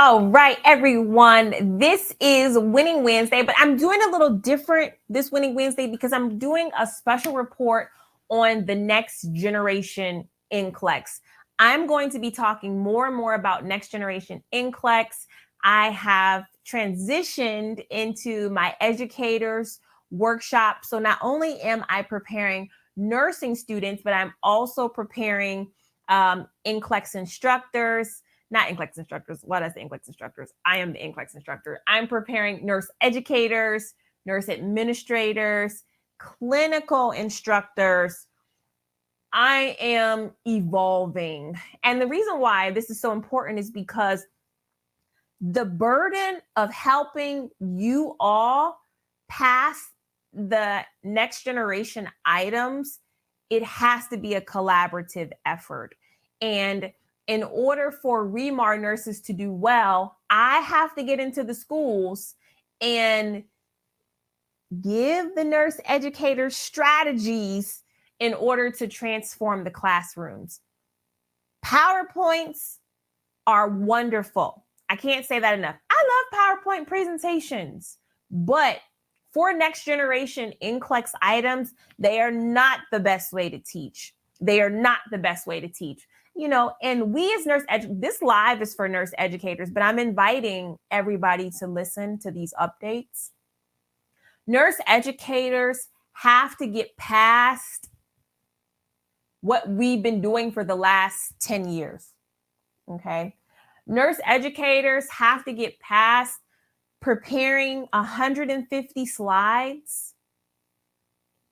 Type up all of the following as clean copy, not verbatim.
All right, everyone. This is Winning Wednesday, but I'm doing a little different this Winning Wednesday because I'm doing a special report on the next generation NCLEX. I'm going to be talking more and more about next generation NCLEX. I have transitioned into my educators workshop. So not only am I preparing nursing students, but I'm also preparing NCLEX instructors. Not NCLEX instructors. What is the NCLEX instructors? I am the NCLEX instructor. I'm preparing nurse educators, nurse administrators, clinical instructors. I am evolving. And the reason why this is so important is because the burden of helping you all pass the next generation items, it has to be a collaborative effort. And in order for ReMar nurses to do well, I have to get into the schools and give the nurse educators strategies in order to transform the classrooms. PowerPoints are wonderful. I can't say that enough. I love PowerPoint presentations, but for next generation NCLEX items, they are not the best way to teach. They are not the best way to teach. And we as this live is for nurse educators, but I'm inviting everybody to listen to these updates. Nurse educators have to get past what we've been doing for the last 10 years, okay? Nurse educators have to get past preparing 150 slides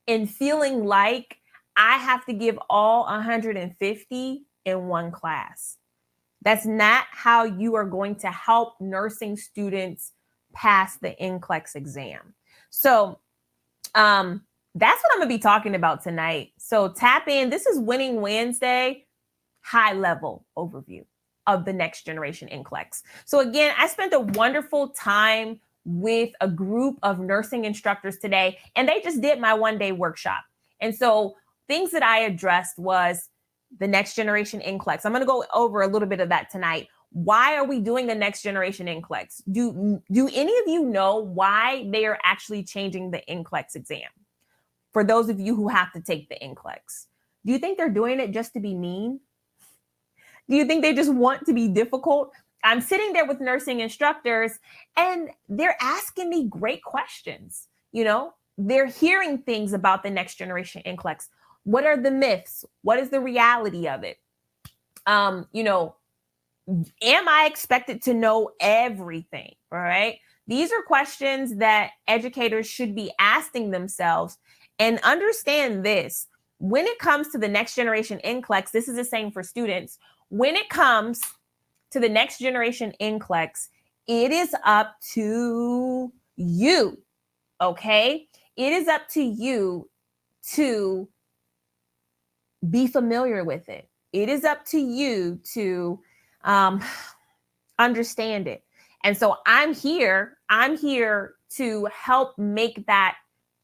and feeling like I have to give all 150 in one class. That's not how you are going to help nursing students pass the NCLEX exam. So that's what I'm going to be talking about tonight. So tap in. This is Winning Wednesday, high level overview of the next generation NCLEX. So again, I spent a wonderful time with a group of nursing instructors today, and they just did my one-day workshop. And so things that I addressed was the next generation NCLEX. I'm going to go over a little bit of that tonight. Why are we doing the next generation NCLEX? Do any of you know why they are actually changing the NCLEX exam? For those of you who have to take the NCLEX, do you think they're doing it just to be mean? Do you think they just want to be difficult? I'm sitting there with nursing instructors and they're asking me great questions. They're hearing things about the next generation NCLEX. What are the myths? What is the reality of it? Am I expected to know everything? All right. These are questions that educators should be asking themselves. And understand this, when it comes to the next generation NCLEX, this is the same for students. When it comes to the next generation NCLEX, it is up to you, okay? It is up to you to be familiar with it. It is up to you to understand it. And so I'm here to help make that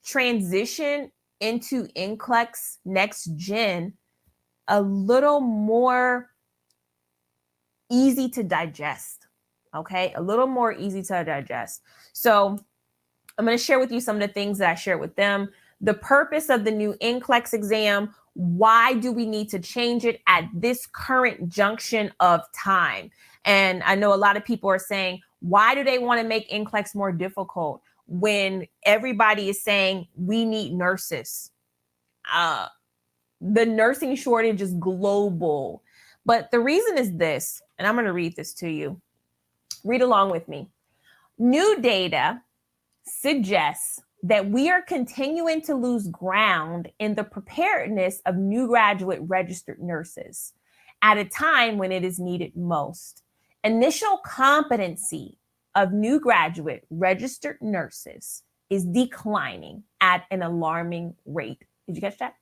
transition into NCLEX Next Gen a little more easy to digest, okay? A little more easy to digest. So I'm going to share with you some of the things that I shared with them. The purpose of the new NCLEX exam, why do we need to change it at this current junction of time? And I know a lot of people are saying, why do they want to make NCLEX more difficult when everybody is saying we need nurses? The nursing shortage is global. But the reason is this, and I'm going to read this to you. Read along with me. New data suggests that we are continuing to lose ground in the preparedness of new graduate registered nurses at a time when it is needed most. Initial competency of new graduate registered nurses is declining at an alarming rate. Did you catch that?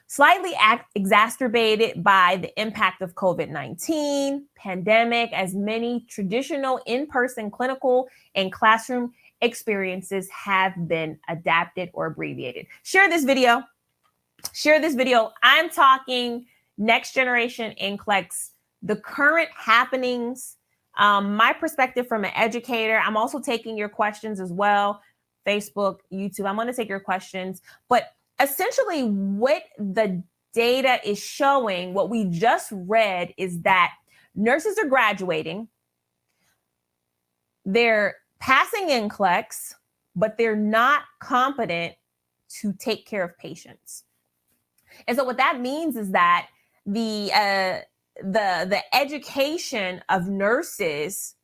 Slightly exacerbated by the impact of COVID-19 pandemic, as many traditional in-person clinical and classroom experiences have been adapted or abbreviated. Share this video. I'm talking next generation NCLEX, the current happenings, My perspective from an educator, I'm also taking your questions as well. Facebook, YouTube, I'm going to take your questions. But essentially what the data is showing, what we just read, is that nurses are graduating. They're passing NCLEX, but they're not competent to take care of patients. And so what that means is that the education of nurses,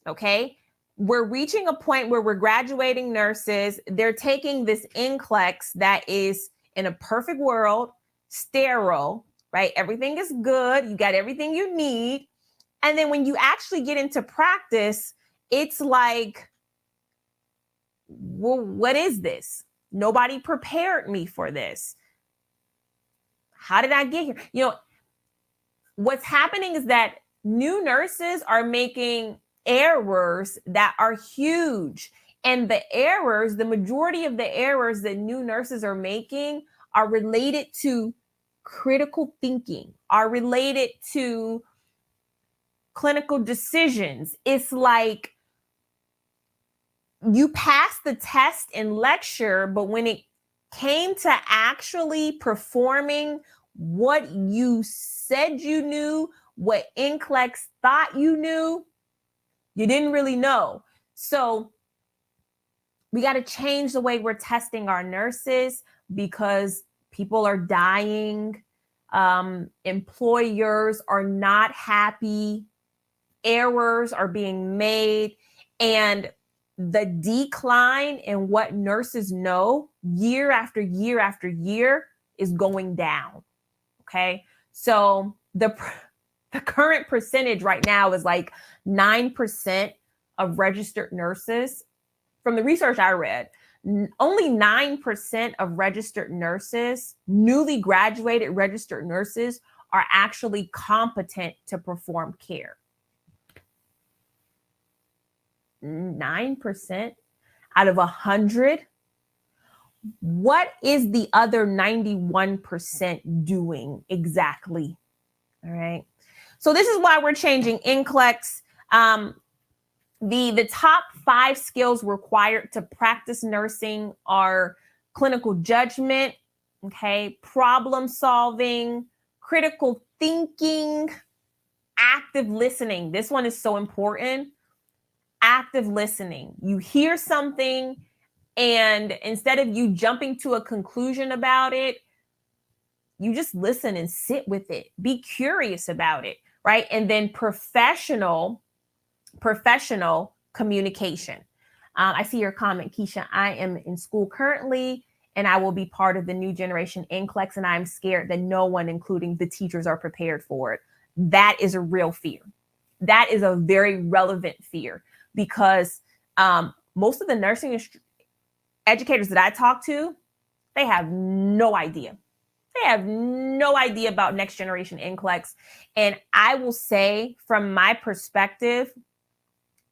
okay, we're reaching a point where we're graduating nurses. They're taking this NCLEX that is, in a perfect world, sterile, right? Everything is good. You got everything you need. And then when you actually get into practice, it's like, well, what is this? Nobody prepared me for this. How did I get here? You know, what's happening is that new nurses are making errors that are huge. And the errors, the majority of the errors that new nurses are making are related to critical thinking, are related to clinical decisions. It's like you passed the test in lecture, but when it came to actually performing what you said you knew, what NCLEX thought you knew, you didn't really know. So we got to change the way we're testing our nurses because people are dying. Employers are not happy. Errors are being made. And the decline in what nurses know year after year after year is going down. Okay. So the current percentage right now is like 9% of registered nurses. From the research I read, only 9% of registered nurses, newly graduated registered nurses, are actually competent to perform care. 9% out of 100. What is the other 91% doing exactly? All right. So this is why we're changing NCLEX. The top 5 skills required to practice nursing are clinical judgment, okay, problem solving, critical thinking, active listening. This one is so important. Active listening. You hear something, and instead of you jumping to a conclusion about it, you just listen and sit with it. Be curious about it, right? And then professional communication. I see your comment, Keisha. I am in school currently, and I will be part of the new generation NCLEX, and I'm scared that no one, including the teachers, are prepared for it. That is a real fear. That is a very relevant fear because most of the nursing educators that I talk to, they have no idea. They have no idea about next generation NCLEX. And I will say, from my perspective,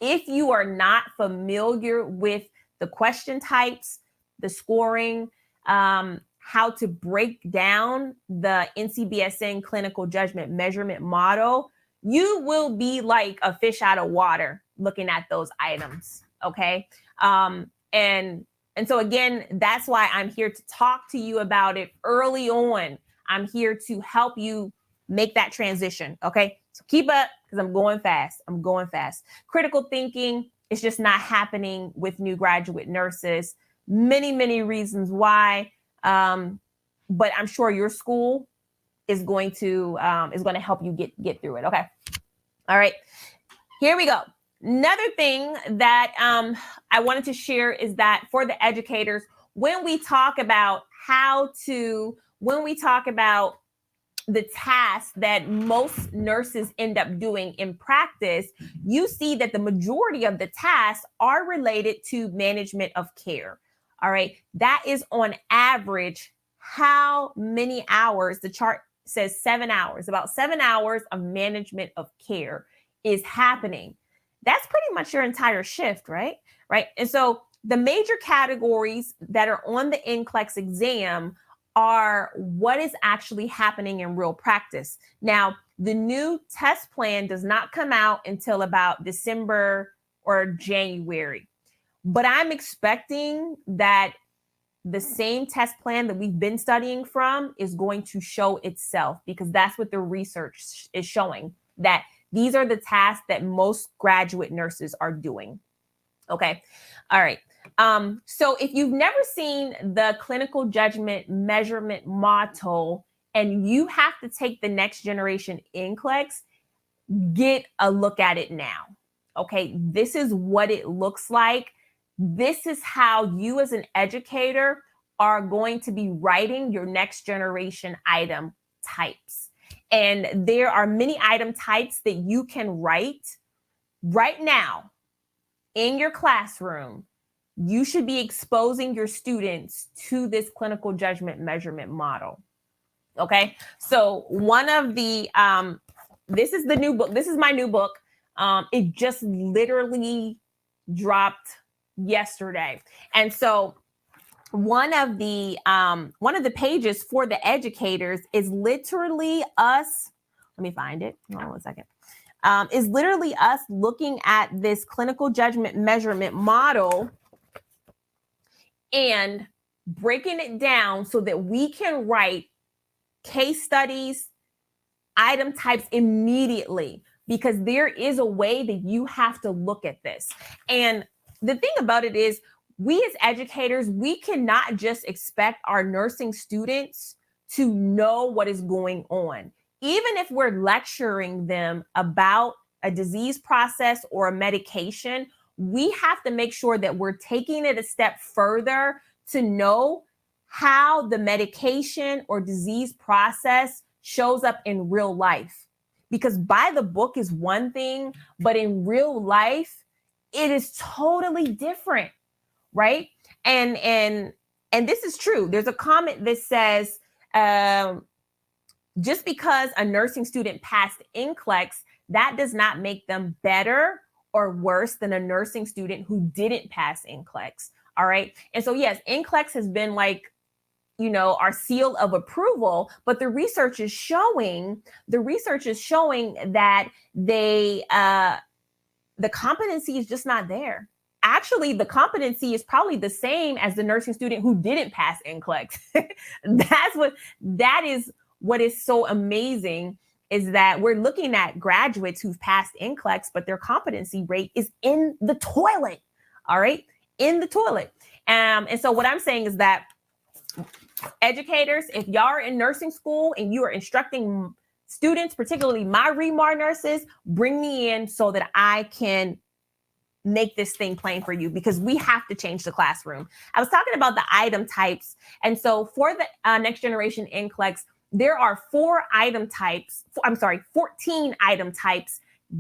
if you are not familiar with the question types, the scoring, how to break down the NCBSN clinical judgment measurement model, you will be like a fish out of water looking at those items. Okay. And so again, that's why I'm here to talk to you about it early on. I'm here to help you make that transition. Okay. So keep up because I'm going fast. Critical thinking is just not happening with new graduate nurses. Many reasons why. But I'm sure your school is going to help you get through it. Okay. All right. Here we go. Another thing that I wanted to share is that for the educators, when we talk about the tasks that most nurses end up doing in practice, you see that the majority of the tasks are related to management of care. All right. That is on average how many hours? The chart says 7 hours. About 7 hours of management of care is happening. That's pretty much your entire shift, right? Right. And so the major categories that are on the NCLEX exam are what is actually happening in real practice. Now, the new test plan does not come out until about December or January, but I'm expecting that the same test plan that we've been studying from is going to show itself, because that's what the research is showing, that these are the tasks that most graduate nurses are doing. Okay. All right. So if you've never seen the clinical judgment measurement model and you have to take the next generation NCLEX, get a look at it now. Okay. This is what it looks like. This is how you as an educator are going to be writing your next generation item types. And there are many item types that you can write right now in your classroom. You should be exposing your students to this clinical judgment measurement model. Okay. So one of the, this is the new book. This is my new book. It just literally dropped yesterday. And so one of the pages for the educators is literally us. Let me find it. Hold on one second. Is literally us looking at this clinical judgment measurement model and breaking it down so that we can write case studies, item types immediately, because there is a way that you have to look at this. And the thing about it is, we as educators, we cannot just expect our nursing students to know what is going on. Even if we're lecturing them about a disease process or a medication, we have to make sure that we're taking it a step further to know how the medication or disease process shows up in real life. Because by the book is one thing, but in real life, it is totally different, right? And this is true. There's a comment that says, just because a nursing student passed NCLEX, that does not make them better or worse than a nursing student who didn't pass NCLEX. All right. And so, yes, NCLEX has been like, our seal of approval, but the research is showing that the competency is just not there. Actually, the competency is probably the same as the nursing student who didn't pass NCLEX. That is what is so amazing, is that we're looking at graduates who've passed NCLEX, but their competency rate is in the toilet. All right, in the toilet. And so what I'm saying is that educators, if y'all are in nursing school and you are instructing students, particularly my ReMar nurses, bring me in so that I can make this thing plain for you, because we have to change the classroom. I was talking about the item types. And so for the next generation NCLEX, there are 14 item types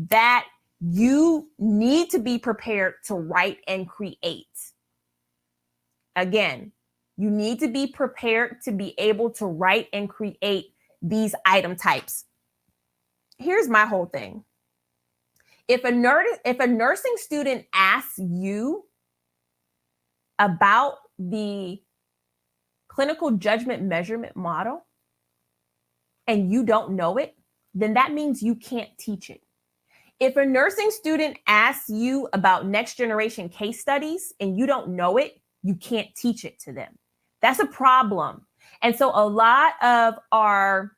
that you need to be prepared to write and create. Again, you need to be prepared to be able to write and create these item types. Here's my whole thing. If a nursing student asks you about the clinical judgment measurement model and you don't know it, then that means you can't teach it. If a nursing student asks you about next generation case studies and you don't know it, you can't teach it to them. That's a problem. And so a lot of our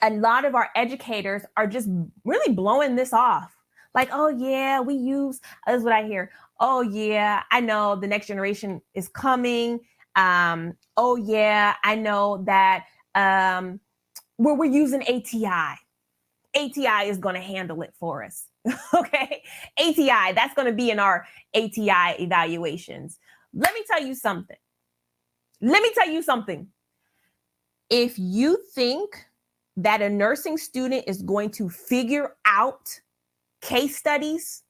educators are just really blowing this off. Like, oh yeah, we use, this is what I hear. Oh yeah, I know the next generation is coming. Oh yeah, I know that we're using ATI. ATI is going to handle it for us. Okay, ATI, that's going to be in our ATI evaluations. Let me tell you something. If you think that a nursing student is going to figure out case studies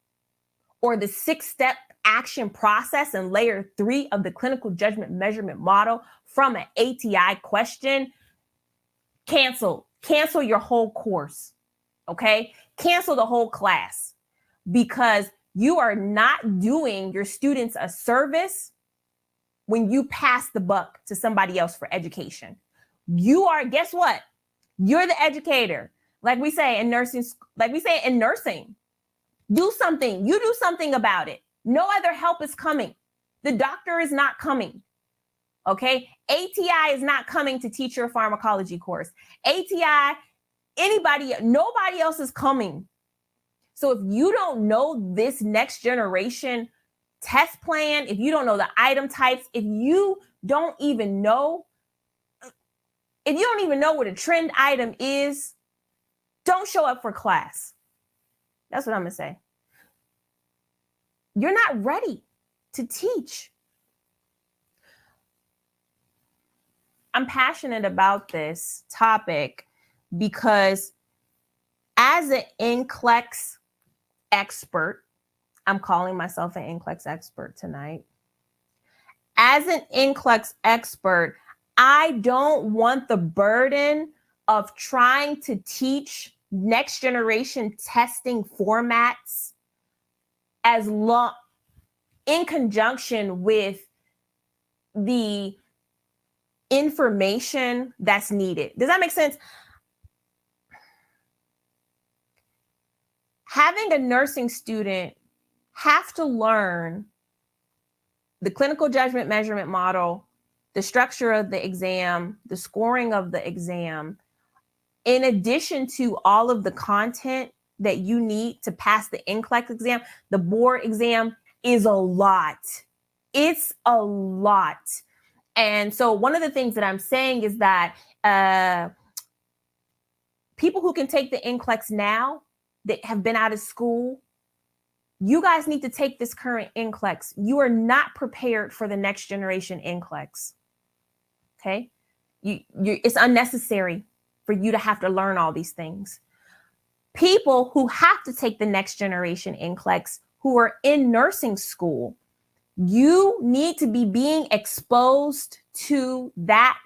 or the 6-step action process and layer 3 of the clinical judgment measurement model from an ATI question, cancel your whole course. Okay, cancel the whole class, because you are not doing your students a service when you pass the buck to somebody else for education. You are, guess what? You're the educator. Like we say in nursing, do something. You do something about it. No other help is coming. The doctor is not coming. Okay. ATI is not coming to teach your pharmacology course. ATI, nobody else is coming. So if you don't know this next generation test plan, if you don't know the item types, if you don't even know what a trend item is, don't show up for class. That's what I'm going to say. You're not ready to teach. I'm passionate about this topic because as an NCLEX expert, I'm calling myself an NCLEX expert tonight. As an NCLEX expert, I don't want the burden of trying to teach next generation testing formats in conjunction with the information that's needed. Does that make sense? Having a nursing student have to learn the clinical judgment measurement model, the structure of the exam, the scoring of the exam, in addition to all of the content that you need to pass the NCLEX exam. The board exam is a lot. It's a lot. And so one of the things that I'm saying is that people who can take the NCLEX now that have been out of school, you guys need to take this current NCLEX. You are not prepared for the next generation NCLEX. Okay? It's unnecessary for you to have to learn all these things. People who have to take the next generation NCLEX, who are in nursing school, you need to be being exposed to that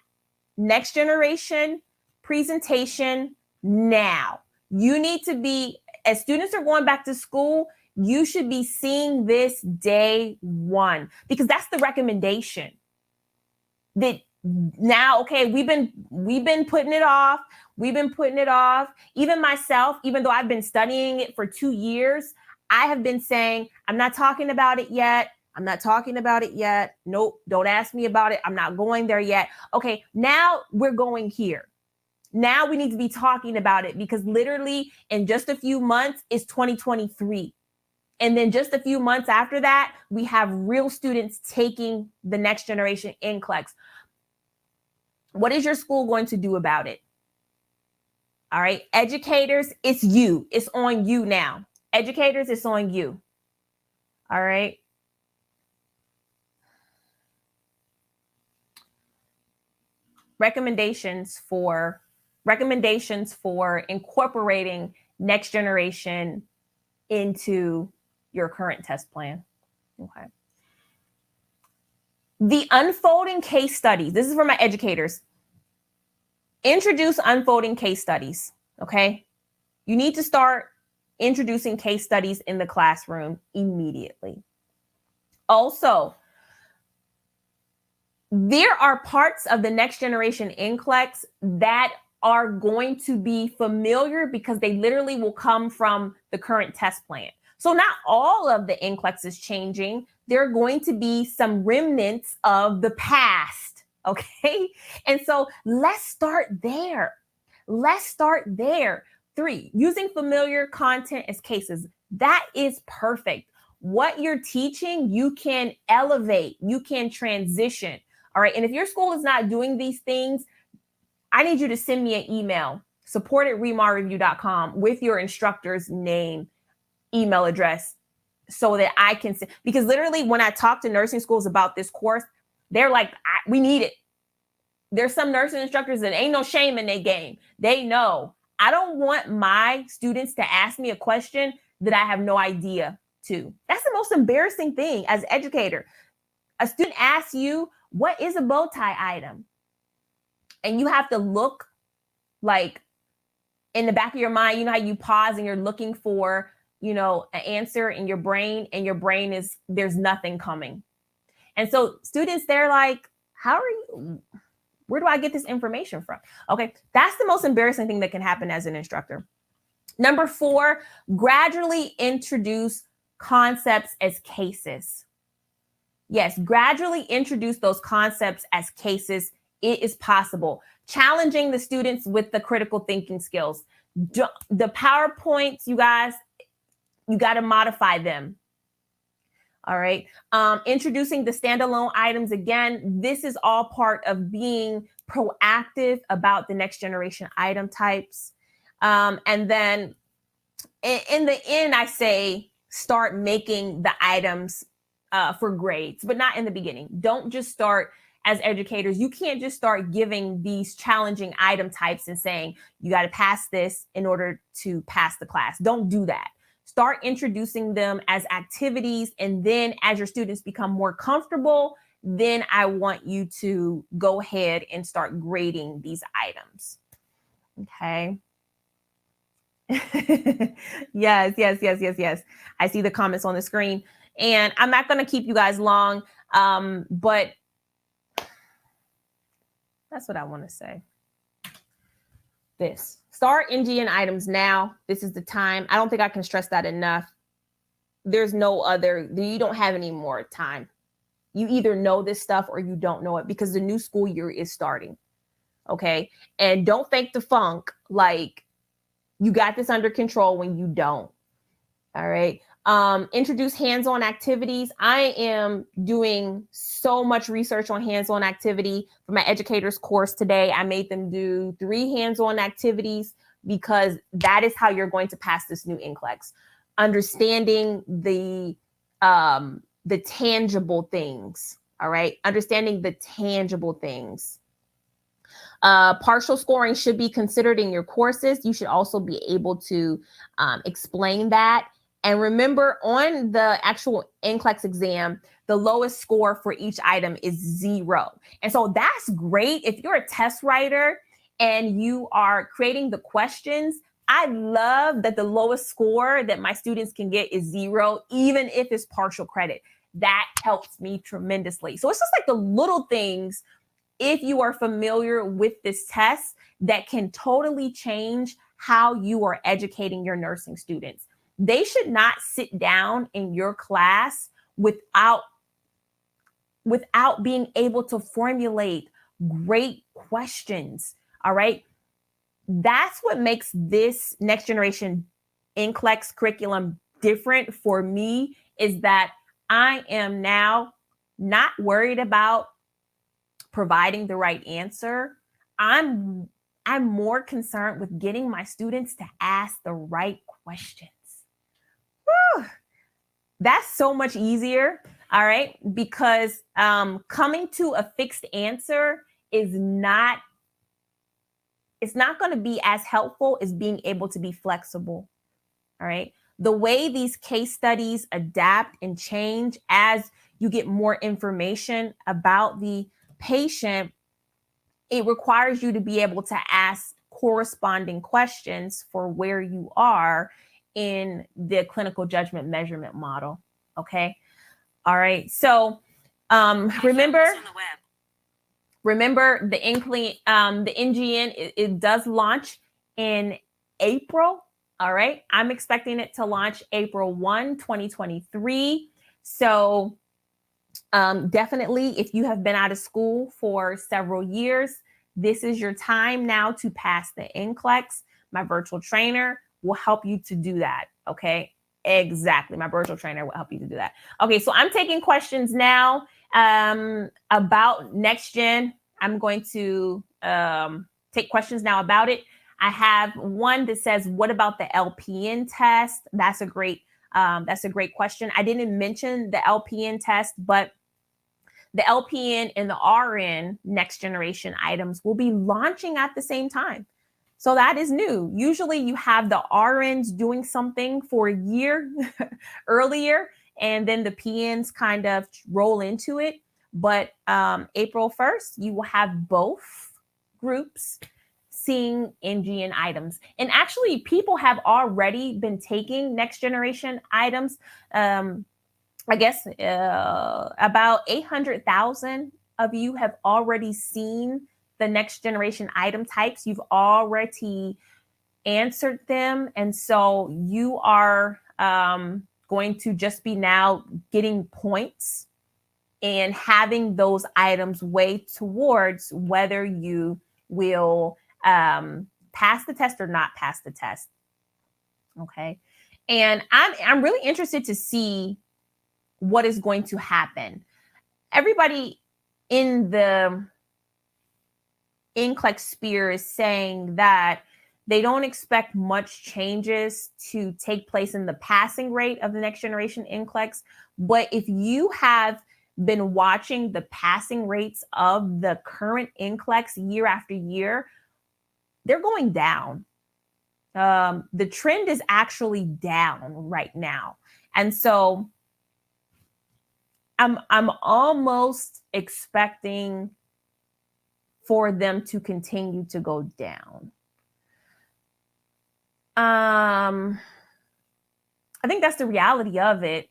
next generation presentation now. You need to be, as students are going back to school, you should be seeing this day one, because that's the recommendation. That now, okay, we've been putting it off. We've been putting it off. Even myself, even though I've been studying it for 2 years, I have been saying, I'm not talking about it yet. I'm not talking about it yet. Nope, don't ask me about it. I'm not going there yet. Okay, now we're going here. Now we need to be talking about it, because literally in just a few months is 2023. And then just a few months after that, we have real students taking the next generation NCLEX. What is your school going to do about it? All right, educators, it's you. It's on you now. Educators, it's on you. All right. Recommendations for incorporating next generation into your current test plan. Okay. The unfolding case studies. This is for my educators. Introduce unfolding case studies. Okay. You need to start introducing case studies in the classroom immediately. Also, there are parts of the next generation NCLEX that are going to be familiar because they literally will come from the current test plan. So not all of the NCLEX is changing. There are going to be some remnants of the past, okay? And so let's start there. Let's start there. 3, using familiar content as cases. That is perfect. What you're teaching, you can elevate, you can transition. All right. And if your school is not doing these things, I need you to send me an email, support@remarreview.com, with your instructor's name, email address, so that I can see. Because literally when I talk to nursing schools about this course, they're like, we need it. There's some nursing instructors that ain't no shame in their game. They know. I don't want my students to ask me a question that I have no idea to. That's the most embarrassing thing as an educator. A student asks you, what is a bow tie item? And you have to look like in the back of your mind, you know how you pause and you're looking for, an answer in your brain, and your brain there's nothing coming. And so students, they're like, how are you? Where do I get this information from? Okay, that's the most embarrassing thing that can happen as an instructor. Number 4, gradually introduce concepts as cases. Yes, gradually introduce those concepts as cases. It is possible. Challenging the students with the critical thinking skills. The PowerPoints, you guys, you got to modify them. All right. Introducing the standalone items. Again, this is all part of being proactive about the next generation item types. And then in the end, I say start making the items for grades, but not in the beginning. Don't just start as educators. You can't just start giving these challenging item types and saying, you got to pass this in order to pass the class. Don't do that. Start introducing them as activities. And then as your students become more comfortable, then I want you to go ahead and start grading these items. Okay. Yes. I see the comments on the screen, and I'm not going to keep you guys long, but that's what I want to say. This. Start NGN items now. This is the time. I don't think I can stress that enough. There's no other, you don't have any more time. You either know this stuff or you don't know it, because the new school year is starting. Okay. And don't fake the funk like you got this under control when you don't. All right. Introduce hands-on activities. I am doing so much research on hands-on activity for my educators course today. I made them do 3 hands-on activities because that is how you're going to pass this new NCLEX. Understanding the tangible things. All right. Understanding the tangible things. Partial scoring should be considered in your courses. You should also be able to explain that. And remember, on the actual NCLEX exam, the lowest score for each item is 0. And so that's great. If you're a test writer and you are creating the questions, I love that the lowest score that my students can get is 0, even if it's partial credit. That helps me tremendously. So it's just like the little things, if you are familiar with this test, that can totally change how you are educating your nursing students. They should not sit down in your class without being able to formulate great questions. All right. That's what makes this next generation NCLEX curriculum different for me, is that I am now not worried about providing the right answer. I'm more concerned with getting my students to ask the right questions. Whew. That's so much easier, all right? Because coming to a fixed answer is not, it's not going to be as helpful as being able to be flexible, all right? The way these case studies adapt and change as you get more information about the patient, it requires you to be able to ask corresponding questions for where you are in the clinical judgment measurement model. Okay. All right. So remember the NGN, it does launch in April. All right. I'm expecting it to launch April 1, 2023. So definitely, if you have been out of school for several years, this is your time now to pass the NCLEX. My virtual trainer will help you to do that. Okay. Exactly. My virtual trainer will help you to do that. Okay. So I'm taking questions now about next gen. I'm going to take questions now about it. I have one that says, what about the LPN test? That's a great question. I didn't mention the LPN test, but the LPN and the RN next generation items will be launching at the same time. So that is new. Usually you have the RNs doing something for a year earlier, and then the PNs kind of roll into it. But April 1st, you will have both groups seeing NGN items. And actually, people have already been taking next generation items. I guess about 800,000 of you have already seen the next generation item types, you've already answered them. And so you are going to just be now getting points and having those items weigh towards whether you will pass the test or not pass the test. Okay. And I'm really interested to see what is going to happen. Everybody in the NCLEX sphere is saying that they don't expect much changes to take place in the passing rate of the next generation NCLEX. But if you have been watching the passing rates of the current NCLEX year after year, they're going down. The trend is actually down right now. And so I'm almost expecting for them to continue to go down. I think that's the reality of it.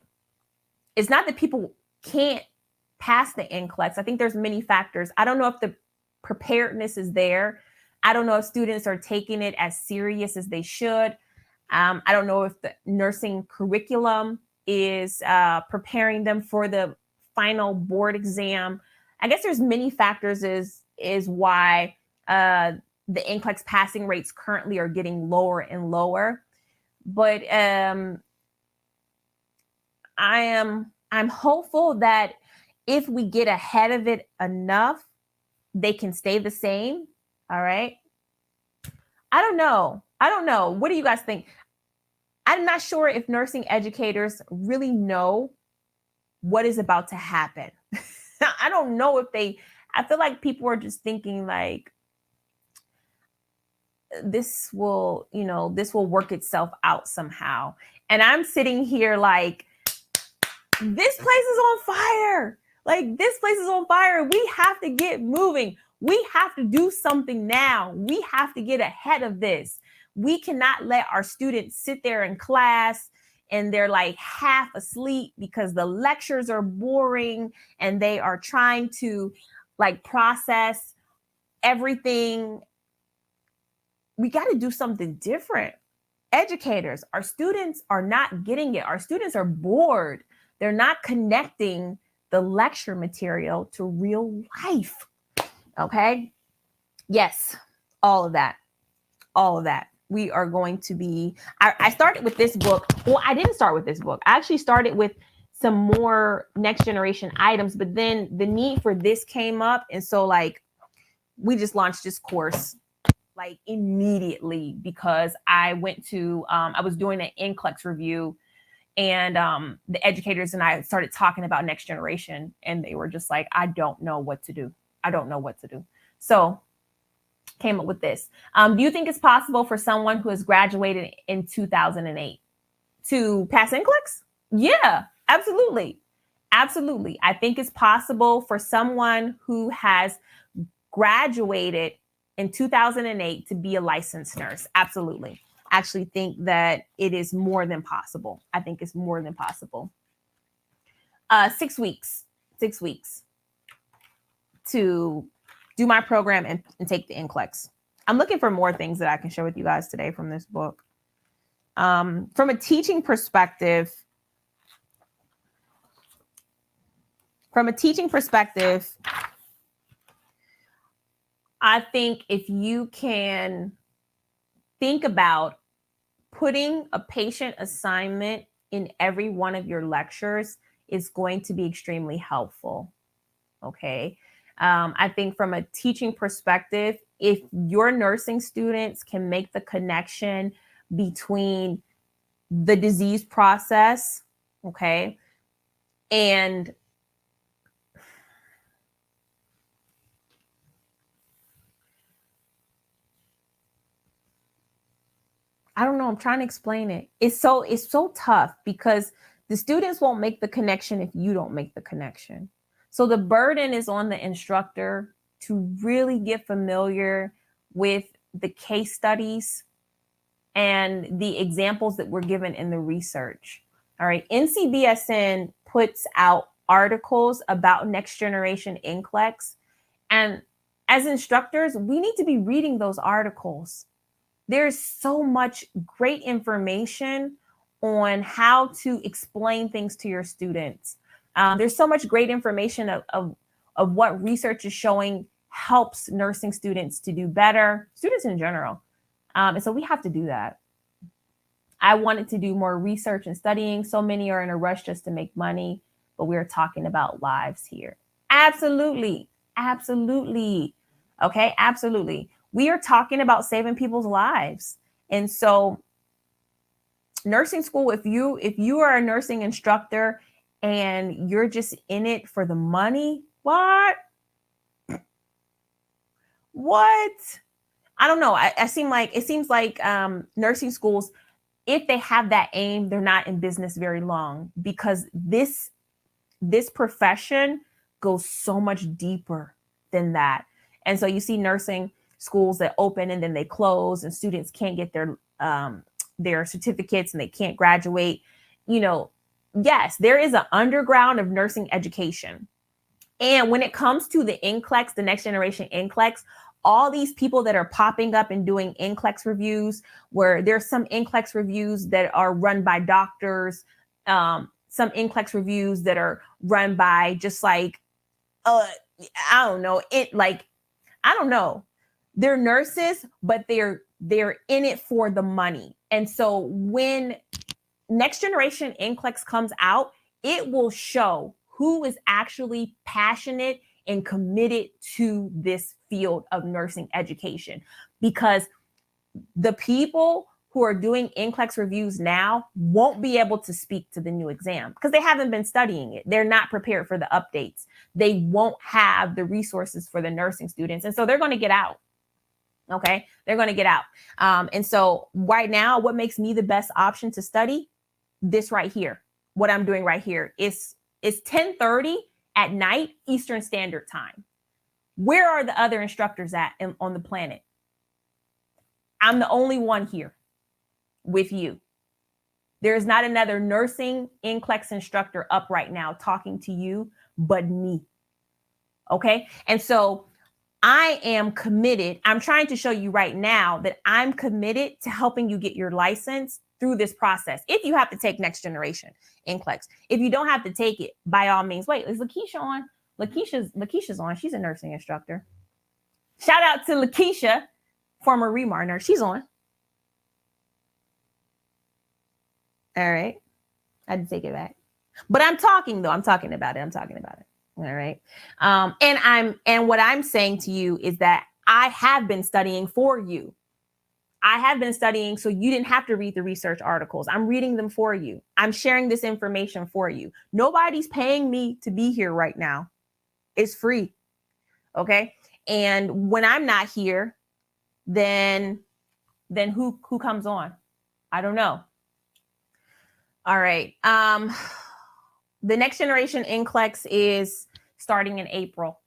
It's not that people can't pass the NCLEX. I think there's many factors. I don't know if the preparedness is there. I don't know if students are taking it as serious as they should. I don't know if the nursing curriculum is preparing them for the final board exam. I guess there's many factors is why the NCLEX passing rates currently are getting lower and lower. But I'm hopeful that if we get ahead of it enough, they can stay the same. All right. I don't know. What do you guys think? I'm not sure if nursing educators really know what is about to happen. I don't know if I feel like people are just thinking like, this will work itself out somehow. And I'm sitting here like, this place is on fire. Like, this place is on fire. We have to get moving. We have to do something now. We have to get ahead of this. We cannot let our students sit there in class and they're like half asleep because the lectures are boring and they are trying to like process everything. We got to do something different. Educators, our students are not getting it. Our students are bored. They're not connecting the lecture material to real life. Okay. Yes. All of that. We are going to be, I started with this book. Well, I didn't start with this book. I actually started with some more next generation items, but then the need for this came up. And so like, we just launched this course like immediately because I went to, I was doing an NCLEX review and the educators and I started talking about next generation and they were just like, I don't know what to do. So came up with this. Do you think it's possible for someone who has graduated in 2008 to pass NCLEX? Yeah, absolutely. I think it's possible for someone who has graduated in 2008 to be a licensed nurse. Absolutely. I actually think that it is more than possible. 6 weeks to do my program and take the NCLEX. I'm looking for more things that I can share with you guys today from this book. From a teaching perspective, I think if you can think about putting a patient assignment in every one of your lectures is going to be extremely helpful. Okay. I think from a teaching perspective, if your nursing students can make the connection between the disease process, okay, and I don't know, I'm trying to explain it. It's so tough because the students won't make the connection if you don't make the connection. So the burden is on the instructor to really get familiar with the case studies and the examples that were given in the research. All right. NCBSN puts out articles about next generation NCLEX. And as instructors, we need to be reading those articles. There's so much great information on how to explain things to your students. There's so much great information of what research is showing helps nursing students to do better, students in general. And so we have to do that. I wanted to do more research and studying. So many are in a rush just to make money, but we're talking about lives here. Absolutely. Absolutely. Okay. Absolutely. We are talking about saving people's lives. And so nursing school, if you are a nursing instructor and you're just in it for the money, what? I don't know. It seems like nursing schools, if they have that aim, they're not in business very long, because this profession goes so much deeper than that. And so you see nursing schools that open and then they close, and students can't get their certificates and they can't graduate. Yes, there is an underground of nursing education. And when it comes to the NCLEX, the next generation NCLEX, all these people that are popping up and doing NCLEX reviews, where there's some NCLEX reviews that are run by doctors, some NCLEX reviews that are run by just like, I don't know. They're nurses, but they're in it for the money. And so when next generation NCLEX comes out, it will show who is actually passionate and committed to this field of nursing education, because the people who are doing NCLEX reviews now won't be able to speak to the new exam because they haven't been studying it. They're not prepared for the updates. They won't have the resources for the nursing students. And so they're going to get out. Okay. They're going to get out. And so right now, what makes me the best option to study? This right here. What I'm doing right here is 10:30 at night, Eastern Standard Time. Where are the other instructors at on the planet? I'm the only one here with you. There is not another nursing NCLEX instructor up right now talking to you but me. Okay. And so I am committed. I'm trying to show you right now that I'm committed to helping you get your license through this process. If you have to take next generation NCLEX, if you don't have to take it, by all means. Wait, is Lakeisha on? Lakeisha's on. She's a nursing instructor. Shout out to Lakeisha, former ReMar nurse. She's on. All right. I had to take it back. But I'm talking though. I'm talking about it. All right. And what I'm saying to you is that I have been studying for you. I have been studying so you didn't have to read the research articles. I'm reading them for you. I'm sharing this information for you. Nobody's paying me to be here right now. It's free. Okay. And when I'm not here, then who comes on? I don't know. All right. The next generation NCLEX is starting in April.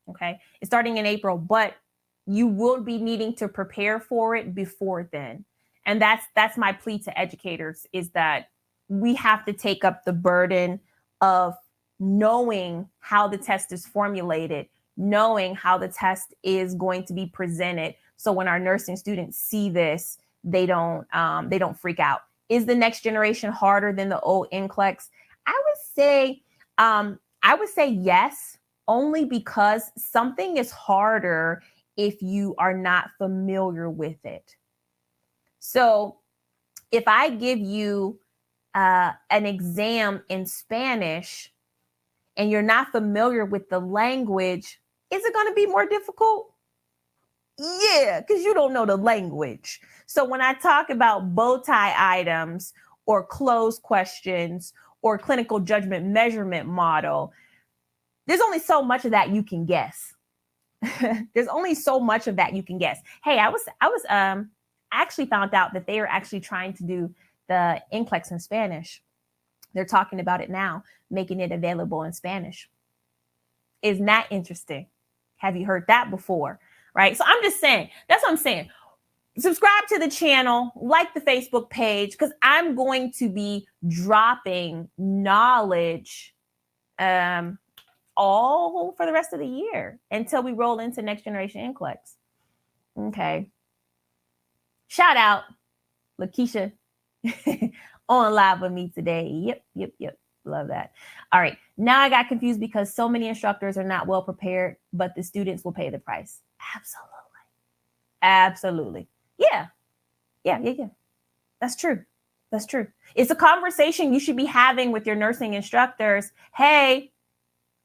Okay. It's starting in April, but you will be needing to prepare for it before then. And that's my plea to educators, is that we have to take up the burden of knowing how the test is formulated, knowing how the test is going to be presented. So when our nursing students see this, they don't freak out. Is the next generation harder than the old NCLEX? I would say yes, only because something is harder if you are not familiar with it. So if I give you an exam in Spanish and you're not familiar with the language, is it going to be more difficult? Yeah, because you don't know the language. So when I talk about bow tie items or closed questions or clinical judgment measurement model, there's only so much of that you can guess. There's only so much of that you can guess. Hey, I actually found out that they are actually trying to do the NCLEX in Spanish. They're talking about it now, making it available in Spanish. Isn't that interesting? Have you heard that before? Right? So I'm just saying, that's what I'm saying. Subscribe to the channel, like the Facebook page, because I'm going to be dropping knowledge. all for the rest of the year until we roll into Next Generation NCLEX. Okay. Shout out Lakeisha on live with me today. Yep. Love that. All right. Now I got confused because so many instructors are not well prepared, but the students will pay the price. Absolutely. Yeah. That's true. It's a conversation you should be having with your nursing instructors. Hey,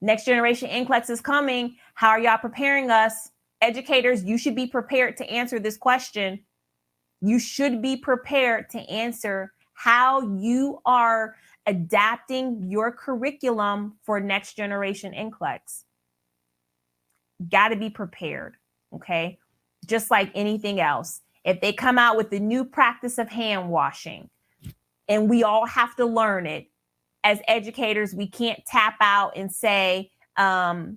Next Generation NCLEX is coming. How are y'all preparing us? Educators, you should be prepared to answer this question. You should be prepared to answer how you are adapting your curriculum for Next Generation NCLEX. Got to be prepared, okay? Just like anything else. If they come out with the new practice of hand washing, and we all have to learn it, as educators, we can't tap out and say, you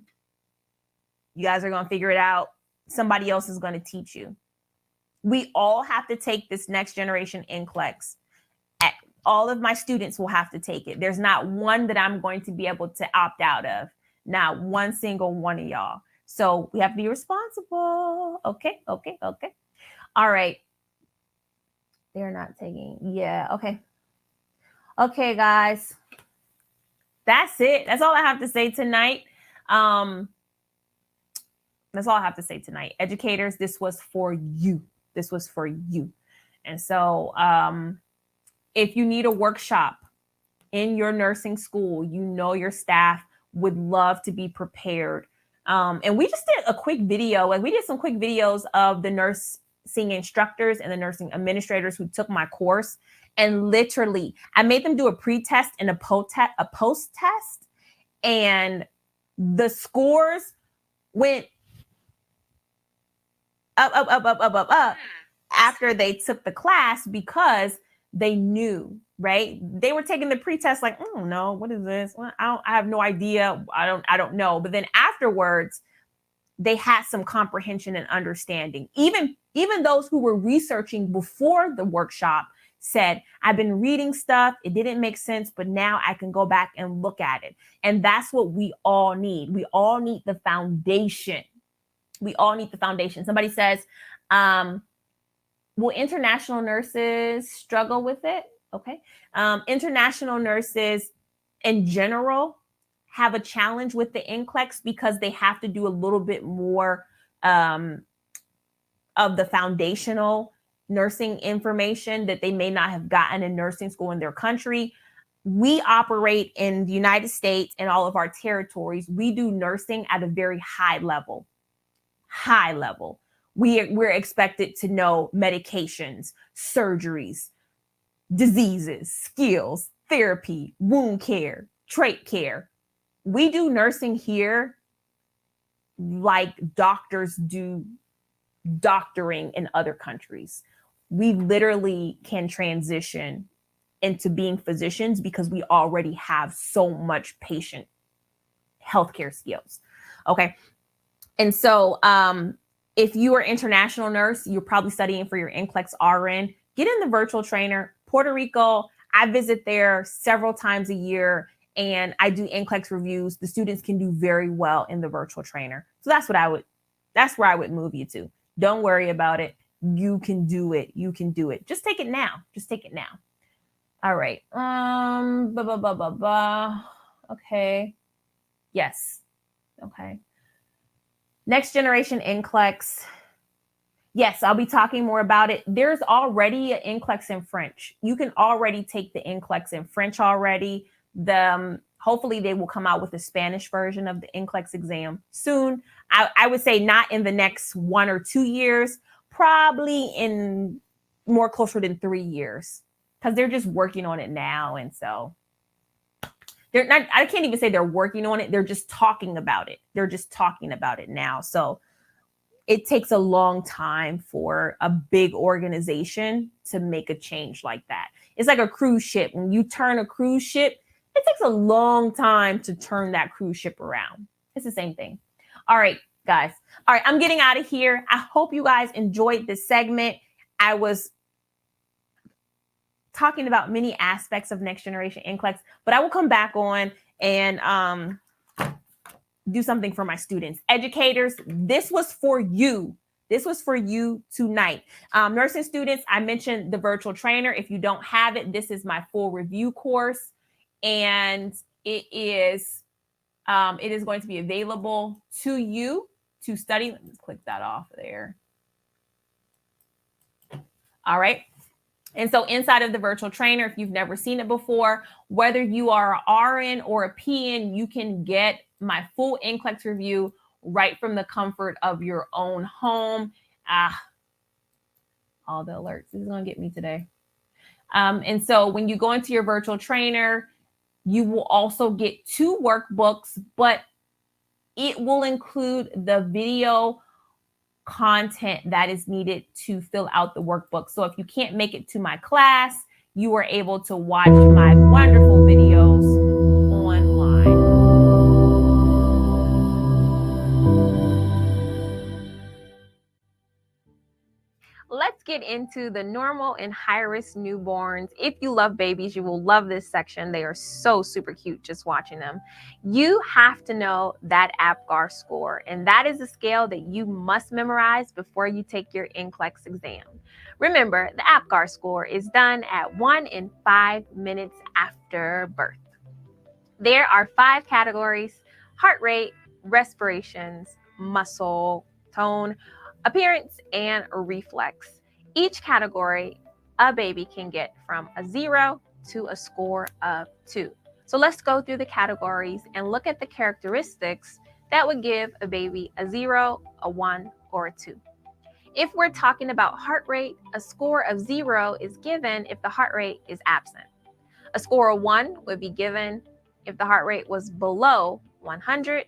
guys are going to figure it out. Somebody else is going to teach you. We all have to take this Next Generation NCLEX. All of my students will have to take it. There's not one that I'm going to be able to opt out of. Not one single one of y'all. So we have to be responsible. Okay. All right. They're not taking. Yeah. Okay, guys. That's it. That's all I have to say tonight. Educators, this was for you. And so if you need a workshop in your nursing school, your staff would love to be prepared. And we just did a quick video. We did some quick videos of the nursing instructors and the nursing administrators who took my course. And literally, I made them do a pre-test and a post-test. And the scores went up after they took the class because they knew, right? They were taking the pretest like, oh no, what is this? Well, I have no idea. I don't know. But then afterwards, they had some comprehension and understanding. Even those who were researching before the workshop said, I've been reading stuff. It didn't make sense, but now I can go back and look at it. And that's what we all need. We all need the foundation. Somebody says, will international nurses struggle with it? Okay. International nurses in general have a challenge with the NCLEX because they have to do a little bit more of the foundational nursing information that they may not have gotten in nursing school in their country. We operate in the United States and all of our territories. We do nursing at a very high level. We're expected to know medications, surgeries, diseases, skills, therapy, wound care, trach care. We do nursing here like doctors do doctoring in other countries. We literally can transition into being physicians because we already have so much patient healthcare skills. Okay. And so if you are an international nurse, you're probably studying for your NCLEX-RN, get in the virtual trainer. Puerto Rico, I visit there several times a year and I do NCLEX reviews. The students can do very well in the virtual trainer. So that's where I would move you to. Don't worry about it. You can do it. Just take it now. All right. Okay. Yes. Okay. Next Generation NCLEX. Yes, I'll be talking more about it. There's already an NCLEX in French. You can already take the NCLEX in French already. Hopefully they will come out with a Spanish version of the NCLEX exam soon. I would say not in the next 1 or 2 years, probably in more closer than 3 years, because they're just working on it now. And so they're not, I can't even say they're working on it. They're just talking about it. Now. So it takes a long time for a big organization to make a change like that. It's like a cruise ship. When you turn a cruise ship, it takes a long time to turn that cruise ship around. It's the same thing. All right, guys. All right, I'm getting out of here. I hope you guys enjoyed this segment. I was talking about many aspects of Next Generation NCLEX, but I will come back on and do something for my students. Educators, this was for you. This was for you tonight. Nursing students, I mentioned the virtual trainer. If you don't have it, this is my full review course, and it is going to be available to you to study. Let me click that off there. All right. And so inside of the virtual trainer, if you've never seen it before, whether you are an RN or a PN, you can get my full NCLEX review right from the comfort of your own home. All the alerts. This is going to get me today. And so when you go into your virtual trainer, you will also get 2 workbooks, but it will include the video content that is needed to fill out the workbook. So if you can't make it to my class, you are able to watch my wonderful videos online. Let's get into the normal and high-risk newborns. If you love babies, you will love this section. They are so super cute just watching them. You have to know that APGAR score, and that is a scale that you must memorize before you take your NCLEX exam. Remember, the APGAR score is done at 1 and 5 minutes after birth. There are 5 categories: heart rate, respirations, muscle tone, appearance, and reflex. Each category, a baby can get from a 0 to a score of 2. So let's go through the categories and look at the characteristics that would give a baby a 0, a 1, or a 2. If we're talking about heart rate, a score of 0 is given if the heart rate is absent. A score of 1 would be given if the heart rate was below 100,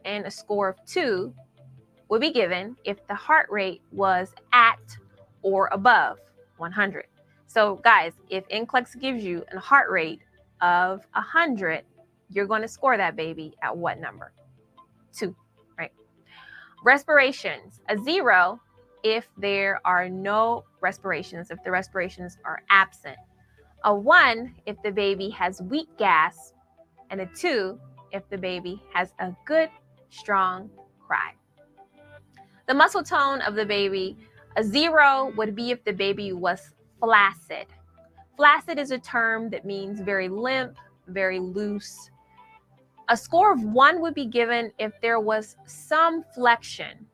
and a score of 2 would be given if the heart rate was at or above 100. So guys, if NCLEX gives you a heart rate of 100, you're going to score that baby at what number? 2, right? Respirations, a 0 if there are no respirations, if the respirations are absent. A 1 if the baby has weak gas, and a 2 if the baby has a good, strong cry. The muscle tone of the baby, a 0 would be if the baby was flaccid. Flaccid is a term that means very limp, very loose. A score of 1 would be given if there was some flexion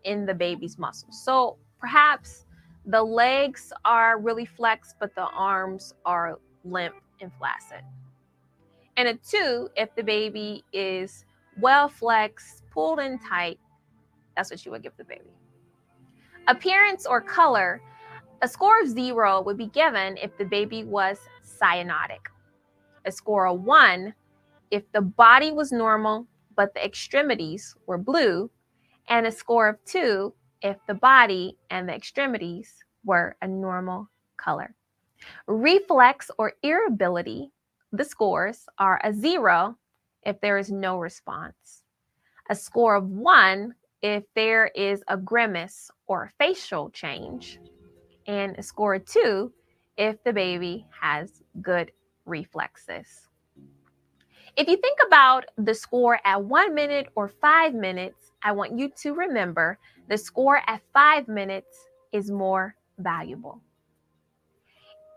in the baby's muscles. So perhaps the legs are really flexed, but the arms are limp and flaccid. And a 2 if the baby is well flexed, pulled in tight. That's what you would give the baby. Appearance or color, a score of 0 would be given if the baby was cyanotic. A score of 1 if the body was normal, but the extremities were blue. And a score of 2 if the body and the extremities were a normal color. Reflex or irritability, the scores are a 0 if there is no response. A score of 1 if there is a grimace or facial change, and a score of 2 if the baby has good reflexes. If you think about the score at 1 minute or 5 minutes, I want you to remember the score at 5 minutes is more valuable.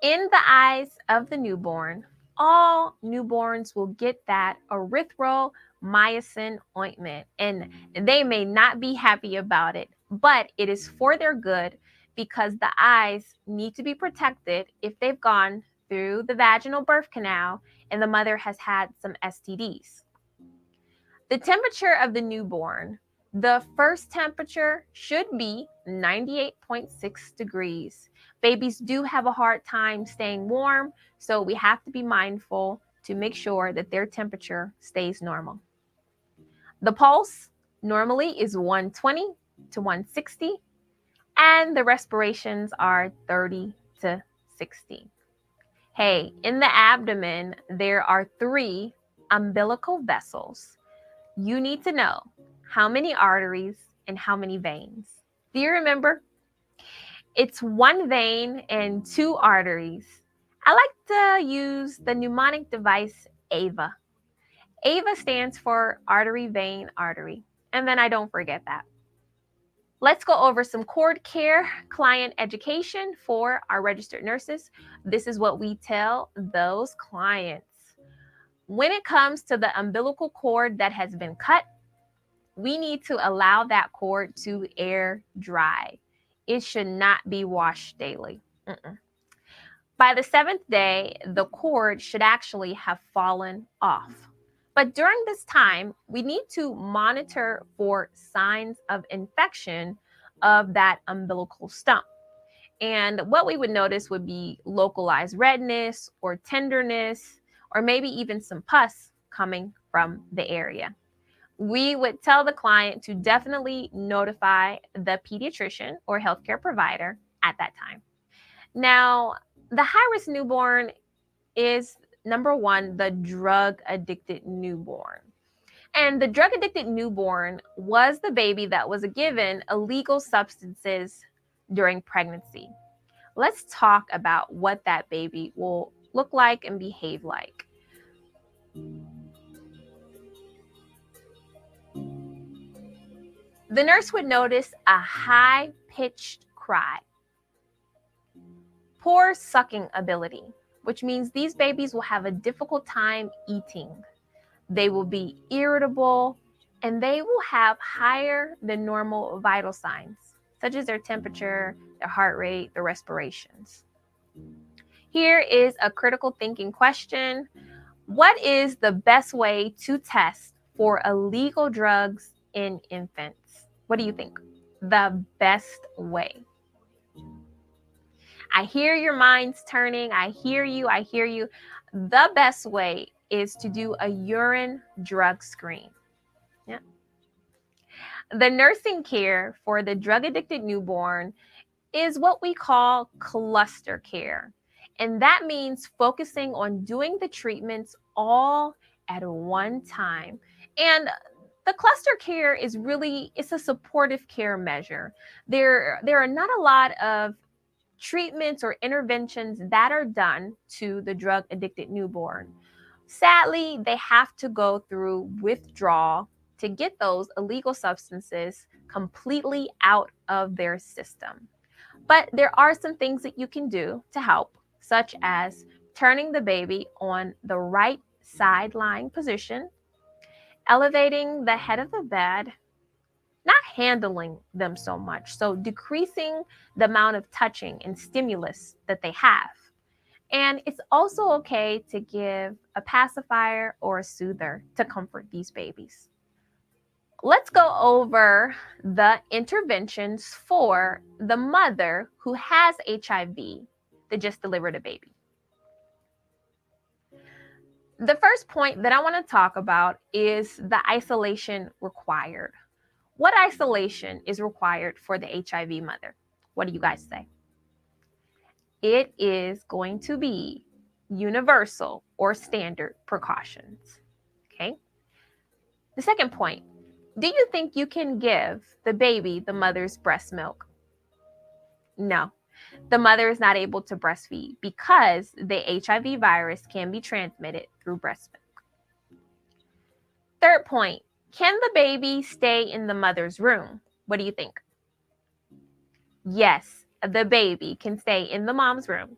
In the eyes of the newborn, all newborns will get that erythromycin ointment, and they may not be happy about it, but it is for their good because the eyes need to be protected if they've gone through the vaginal birth canal and the mother has had some STDs. The temperature of the newborn, the first temperature should be 98.6 degrees. Babies do have a hard time staying warm, so we have to be mindful to make sure that their temperature stays normal. The pulse normally is 120 to 160, and the respirations are 30 to 60. Hey, in the abdomen, there are 3 umbilical vessels. You need to know how many arteries and how many veins. Do you remember? It's 1 vein and 2 arteries. I like to use the mnemonic device AVA. AVA stands for artery, vein, artery. And then I don't forget that. Let's go over some cord care client education for our registered nurses. This is what we tell those clients. When it comes to the umbilical cord that has been cut, we need to allow that cord to air dry. It should not be washed daily. By the 7th day, the cord should actually have fallen off. But during this time, we need to monitor for signs of infection of that umbilical stump. And what we would notice would be localized redness or tenderness, or maybe even some pus coming from the area. We would tell the client to definitely notify the pediatrician or healthcare provider at that time. Now, the high-risk newborn is, number one, the drug-addicted newborn. And the drug-addicted newborn was the baby that was given illegal substances during pregnancy. Let's talk about what that baby will look like and behave like. The nurse would notice a high-pitched cry, poor sucking ability, which means these babies will have a difficult time eating. They will be irritable, and they will have higher than normal vital signs, such as their temperature, their heart rate, their respirations. Here is a critical thinking question. What is the best way to test for illegal drugs in infants? What do you think? The best way. I hear your minds turning. I hear you. The best way is to do a urine drug screen. Yeah. The nursing care for the drug-addicted newborn is what we call cluster care. And that means focusing on doing the treatments all at one time. And the cluster care is really, it's a supportive care measure. There are not a lot of treatments or interventions that are done to the drug-addicted newborn. Sadly, they have to go through withdrawal to get those illegal substances completely out of their system. But there are some things that you can do to help, such as turning the baby on the right side lying position, elevating the head of the bed, not handling them so much, so decreasing the amount of touching and stimulus that they have. And it's also okay to give a pacifier or a soother to comfort these babies. Let's go over the interventions for the mother who has HIV that just delivered a baby. The first point that I want to talk about is the isolation required. What isolation is required for the HIV mother? What do you guys say? It is going to be universal or standard precautions. Okay. The second point, do you think you can give the baby the mother's breast milk? No, the mother is not able to breastfeed because the HIV virus can be transmitted through breast milk. Third point, can the baby stay in the mother's room? What do you think? Yes, the baby can stay in the mom's room.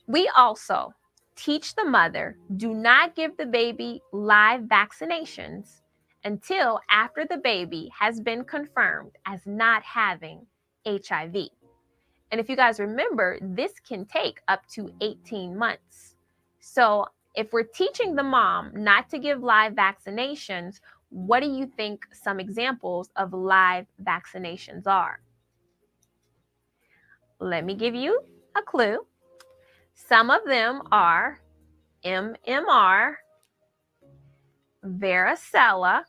We also teach the mother, do not give the baby live vaccinations until after the baby has been confirmed as not having HIV. And if you guys remember, this can take up to 18 months. So if we're teaching the mom not to give live vaccinations, what do you think some examples of live vaccinations are? Let me give you a clue. Some of them are MMR, varicella,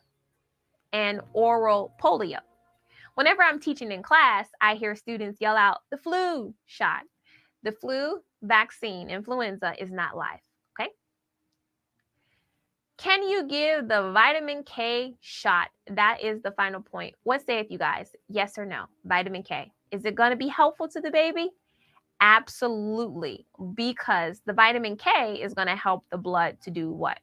and oral polio. Whenever I'm teaching in class, I hear students yell out, the flu shot. The flu vaccine, influenza, is not live, okay? Can you give the vitamin K shot? That is the final point. What say it, you guys? Yes or no? Vitamin K. Is it going to be helpful to the baby? Absolutely, because the vitamin K is going to help the blood to do what?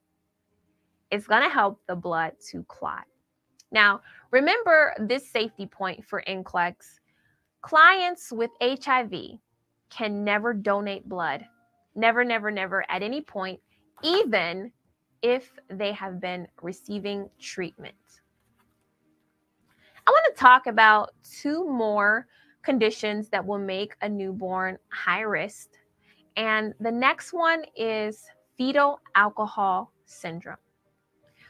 It's going to help the blood to clot. Now, remember this safety point for NCLEX. Clients with HIV can never donate blood. Never, never, never at any point, even if they have been receiving treatment. I want to talk about 2 more conditions that will make a newborn high risk. And the next one is fetal alcohol syndrome.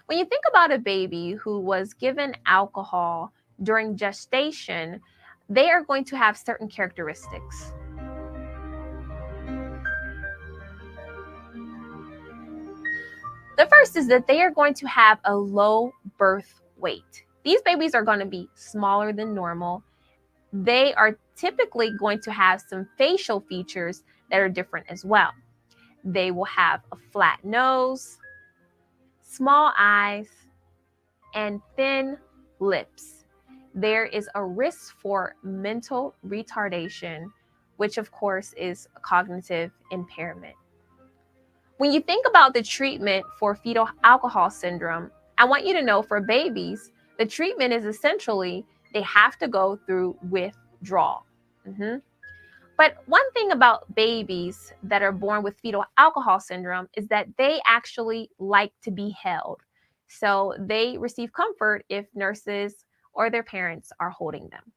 When you think about a baby who was given alcohol during gestation, they are going to have certain characteristics. The first is that they are going to have a low birth weight. These babies are going to be smaller than normal. They are typically going to have some facial features that are different as well. They will have a flat nose, small eyes, and thin lips. There is a risk for mental retardation, which of course is cognitive impairment. When you think about the treatment for fetal alcohol syndrome, I want you to know for babies, the treatment is essentially they have to go through withdrawal. But one thing about babies that are born with fetal alcohol syndrome is that they actually like to be held. So they receive comfort if nurses or their parents are holding them.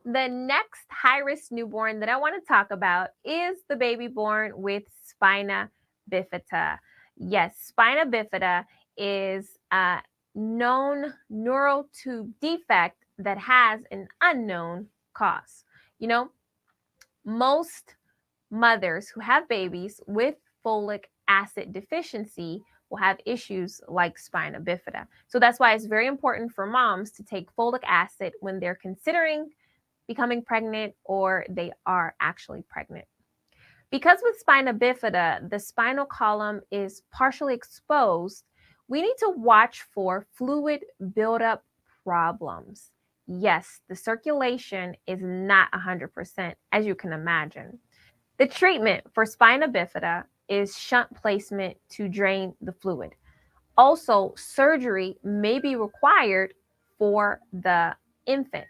The next high-risk newborn that I want to talk about is the baby born with spina bifida. Yes, spina bifida is a known neural tube defect that has an unknown cause. You know, most mothers who have babies with folic acid deficiency will have issues like spina bifida. So that's why it's very important for moms to take folic acid when they're considering becoming pregnant or they are actually pregnant. Because with spina bifida, the spinal column is partially exposed, we need to watch for fluid buildup problems. Yes, the circulation is not 100%, as you can imagine. The treatment for spina bifida is shunt placement to drain the fluid. Also, surgery may be required for the infant.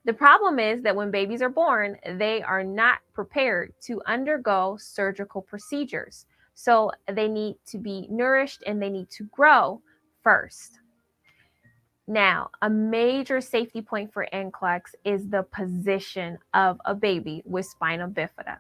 The problem is that when babies are born, they are not prepared to undergo surgical procedures. So they need to be nourished and they need to grow first. Now, a major safety point for NCLEX is the position of a baby with spina bifida.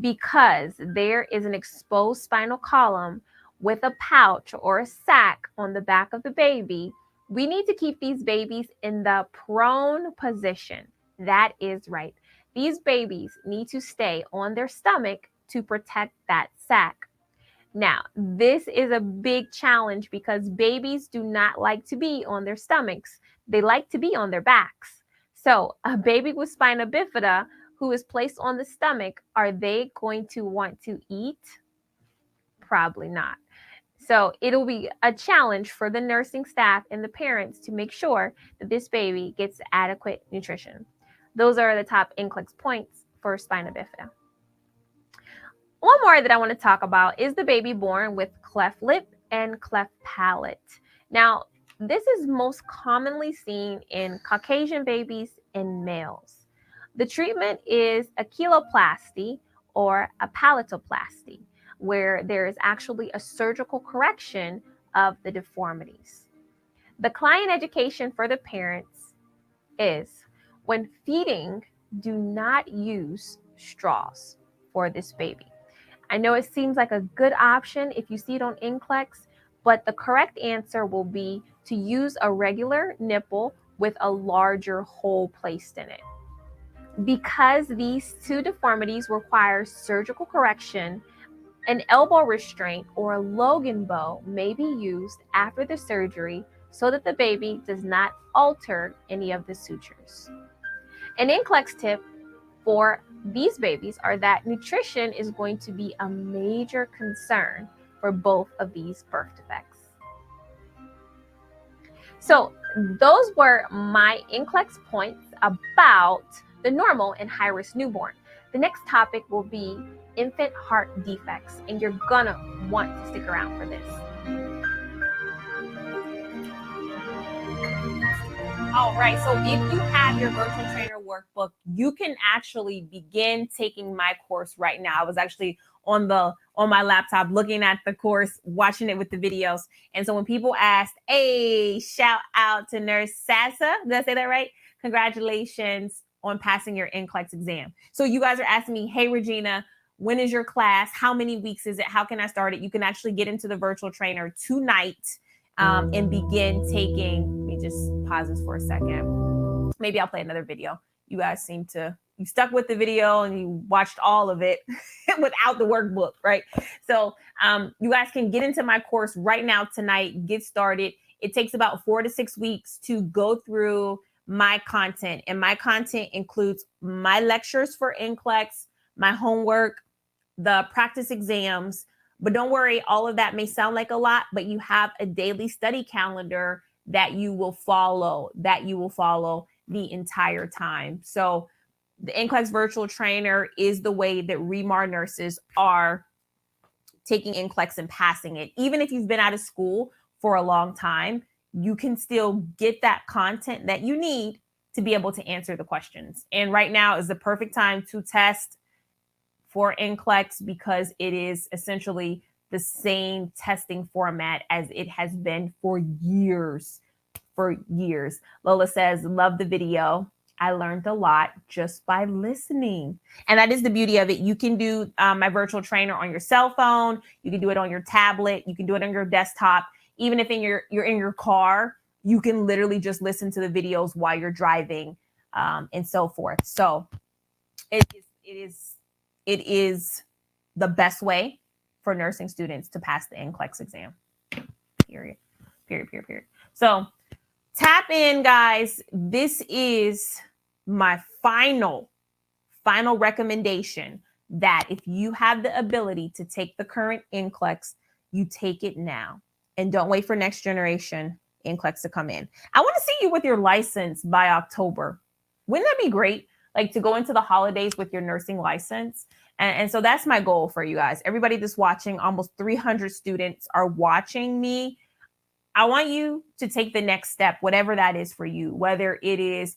Because there is an exposed spinal column with a pouch or a sac on the back of the baby, we need to keep these babies in the prone position. That is right. These babies need to stay on their stomach to protect that sac. Now, this is a big challenge because babies do not like to be on their stomachs. They like to be on their backs. So a baby with spina bifida who is placed on the stomach, are they going to want to eat? Probably not. So it'll be a challenge for the nursing staff and the parents to make sure that this baby gets adequate nutrition. Those are the top NCLEX points for spina bifida. One more that I want to talk about is the baby born with cleft lip and cleft palate. Now, this is most commonly seen in Caucasian babies and males. The treatment is a cheiloplasty or a palatoplasty, where there is actually a surgical correction of the deformities. The client education for the parents is when feeding, do not use straws for this baby. I know it seems like a good option if you see it on NCLEX, but the correct answer will be to use a regular nipple with a larger hole placed in it. Because these 2 deformities require surgical correction, an elbow restraint or a Logan bow may be used after the surgery so that the baby does not alter any of the sutures. An NCLEX tip for these babies are that nutrition is going to be a major concern for both of these birth defects. So those were my NCLEX points about the normal and high-risk newborn. The next topic will be infant heart defects, and you're gonna want to stick around for this. All right, so if you have your virtual trainer workbook, you can actually begin taking my course right now. I was actually on my laptop looking at the course, watching it with the videos. And so when people asked, hey, shout out to Nurse Sasa, did I say that right? Congratulations on passing your NCLEX exam. So you guys are asking me, hey, Regina, when is your class? How many weeks is it? How can I start it? You can actually get into the virtual trainer tonight and begin taking, let me just pause this for a second. Maybe I'll play another video. You guys you stuck with the video and you watched all of it without the workbook, right? So you guys can get into my course right now tonight, get started. It takes about 4 to 6 weeks to go through my content. And my content includes my lectures for NCLEX, my homework, the practice exams. But don't worry, all of that may sound like a lot, but you have a daily study calendar that you will follow the entire time. So the NCLEX virtual trainer is the way that ReMar nurses are taking NCLEX and passing it. Even if you've been out of school for a long time, you can still get that content that you need to be able to answer the questions. And right now is the perfect time to test for NCLEX because it is essentially the same testing format as it has been for years. Lola says, love the video. I learned a lot just by listening. And that is the beauty of it. You can do my virtual trainer on your cell phone. You can do it on your tablet. You can do it on your desktop. Even if you're in your car, you can literally just listen to the videos while you're driving and so forth. So it is the best way for nursing students to pass the NCLEX exam. Period. So tap in, guys. This is my final recommendation that if you have the ability to take the current NCLEX, you take it now and don't wait for next generation NCLEX to come in. I want to see you with your license by October. Wouldn't that be great? Like to go into the holidays with your nursing license. And so that's my goal for you guys. Everybody that's watching, almost 300 students are watching me. I want you to take the next step, whatever that is for you, whether it is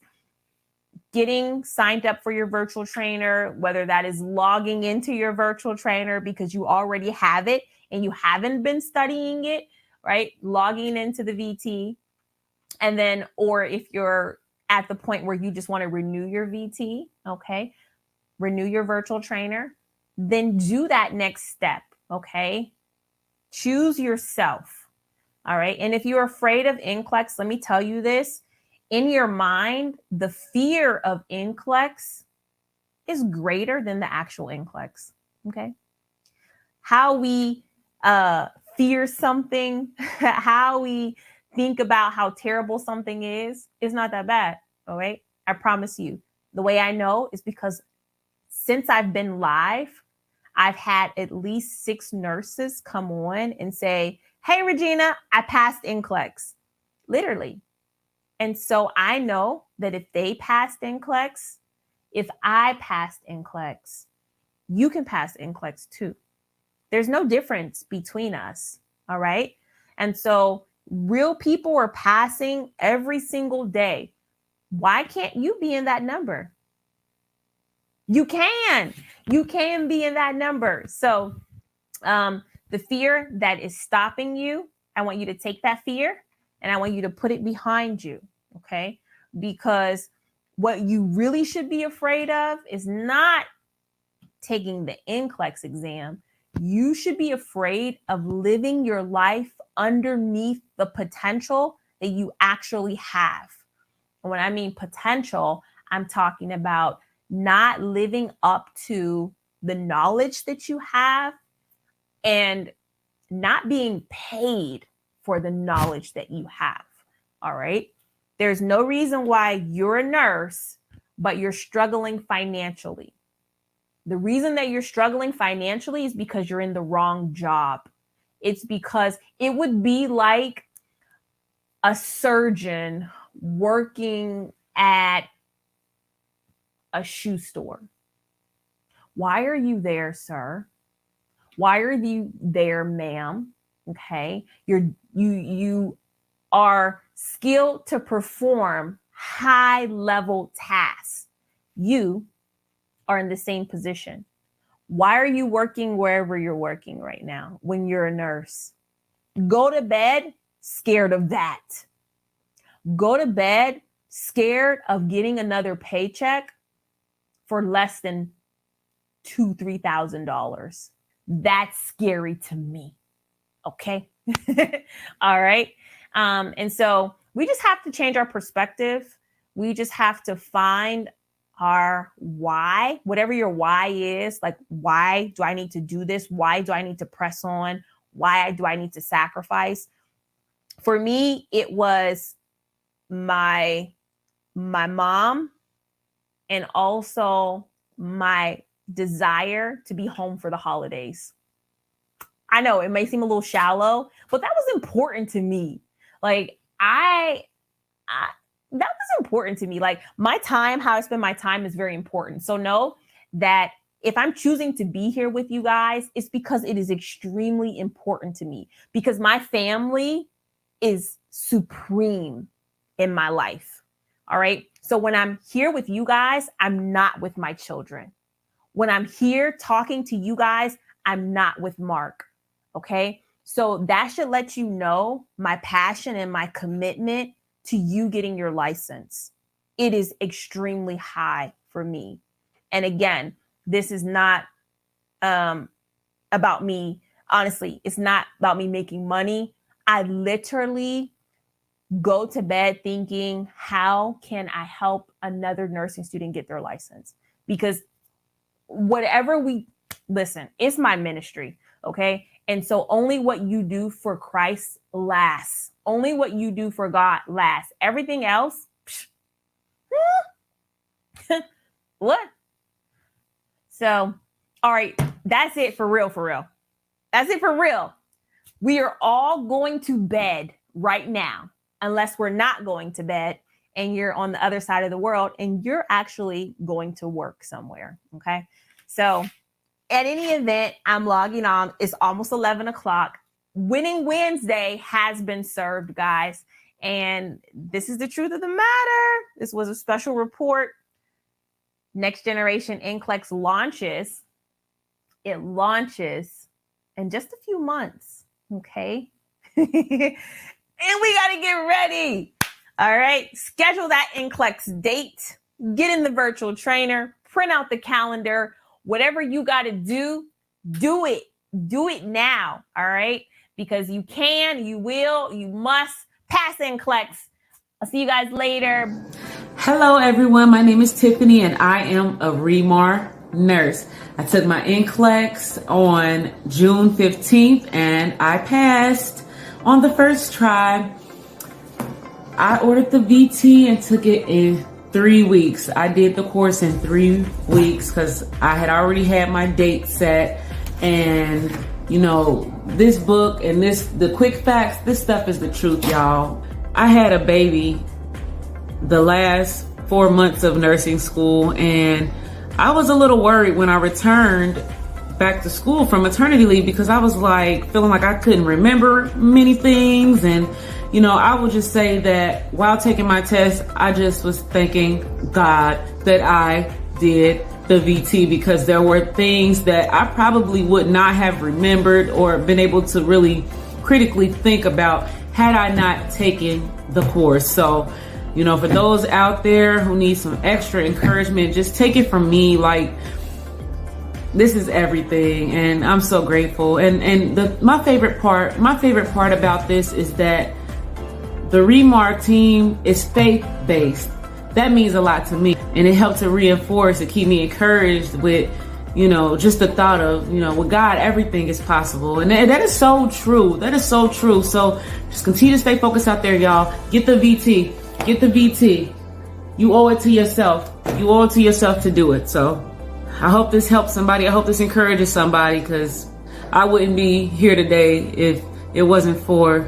getting signed up for your virtual trainer, whether that is logging into your virtual trainer because you already have it and you haven't been studying it, right? Logging into the VT. And then, or if you're at the point where you just want to renew your VT, okay? Renew your virtual trainer, then do that next step, okay? Choose yourself, all right? And if you're afraid of NCLEX, let me tell you this. In your mind, the fear of NCLEX is greater than the actual NCLEX, okay? How we fear something, how we think about how terrible something is not that bad, all right? I promise you. The way I know is because since I've been live, I've had at least 6 nurses come on and say, hey, Regina, I passed NCLEX, literally. And so I know that if they passed NCLEX, if I passed NCLEX, you can pass NCLEX too. There's no difference between us, all right? And so real people are passing every single day. Why can't you be in that number? You can be in that number. So the fear that is stopping you, I want you to take that fear and I want you to put it behind you, okay? Because what you really should be afraid of is not taking the NCLEX exam. You should be afraid of living your life underneath the potential that you actually have. And when I mean potential, I'm talking about not living up to the knowledge that you have and not being paid for the knowledge that you have. All right. There's no reason why you're a nurse, but you're struggling financially. The reason that you're struggling financially is because you're in the wrong job. It's because it would be like a surgeon working at a shoe store. Why are you there, sir? Why are you there, ma'am? Okay. You are skilled to perform high level tasks. You are in the same position. Why are you working wherever you're working right now when you're a nurse? Go to bed scared of that. Go to bed scared of getting another paycheck for less than $2,000-$3,000. That's scary to me. Okay. All right. And so we just have to change our perspective. We just have to find our why, whatever your why is. Like, why do I need to do this? Why do I need to press on? Why do I need to sacrifice? For me, it was my mom, and also my desire to be home for the holidays. I know it may seem a little shallow, but that was important to me. Like that was important to me. Like my time, how I spend my time is very important. So know that if I'm choosing to be here with you guys, it's because it is extremely important to me, because my family is supreme in my life. All right. So when I'm here with you guys, I'm not with my children. When I'm here talking to you guys, I'm not with Mark. Okay. So that should let you know my passion and my commitment to you getting your license. It is extremely high for me. And again, this is not about me. Honestly, it's not about me making money. I literally go to bed thinking, how can I help another nursing student get their license? Because listen, it's my ministry. Okay. And so only what you do for Christ lasts. Only what you do for God lasts. Everything else, what? So, all right, that's it for real, for real. That's it for real. We are all going to bed right now, unless we're not going to bed and you're on the other side of the world and you're actually going to work somewhere. Okay. So at any event, I'm logging on. It's almost 11 o'clock. Winning Wednesday has been served, guys. And this is the truth of the matter. This was a special report. Next Generation NCLEX launches. It launches in just a few months. Okay. And we got to get ready. All right. Schedule that NCLEX date. Get in the virtual trainer. Print out the calendar. Whatever you got to do it. Do it now. All right. Because you can, you will, you must pass NCLEX. I'll see you guys later. Hello, everyone. My name is Tiffany, and I am a ReMar nurse. I took my NCLEX on June 15th, and I passed on the first try. I ordered the VT and took it in 3 weeks. I did the course in 3 weeks because I had already had my date set. And, you know, this book and the quick facts, this stuff is the truth, y'all. I had a baby the last 4 months of nursing school, and I was a little worried when I returned back to school from maternity leave, because I was like feeling like I couldn't remember many things. And, you know, I would just say that while taking my test, I just was thanking God that I did the VT, because there were things that I probably would not have remembered or been able to really critically think about had I not taken the course. So, you know, for those out there who need some extra encouragement, just take it from me. Like, this is everything, and I'm so grateful. And my favorite part about this is that the ReMar team is faith-based. That means a lot to me, and it helped to reinforce and keep me encouraged with, you know, just the thought of, you know, with God, everything is possible. And that is so true. That is so true. So just continue to stay focused out there, y'all. Get the VT. Get the VT. You owe it to yourself. You owe it to yourself to do it. So I hope this helps somebody. I hope this encourages somebody, because I wouldn't be here today if it wasn't for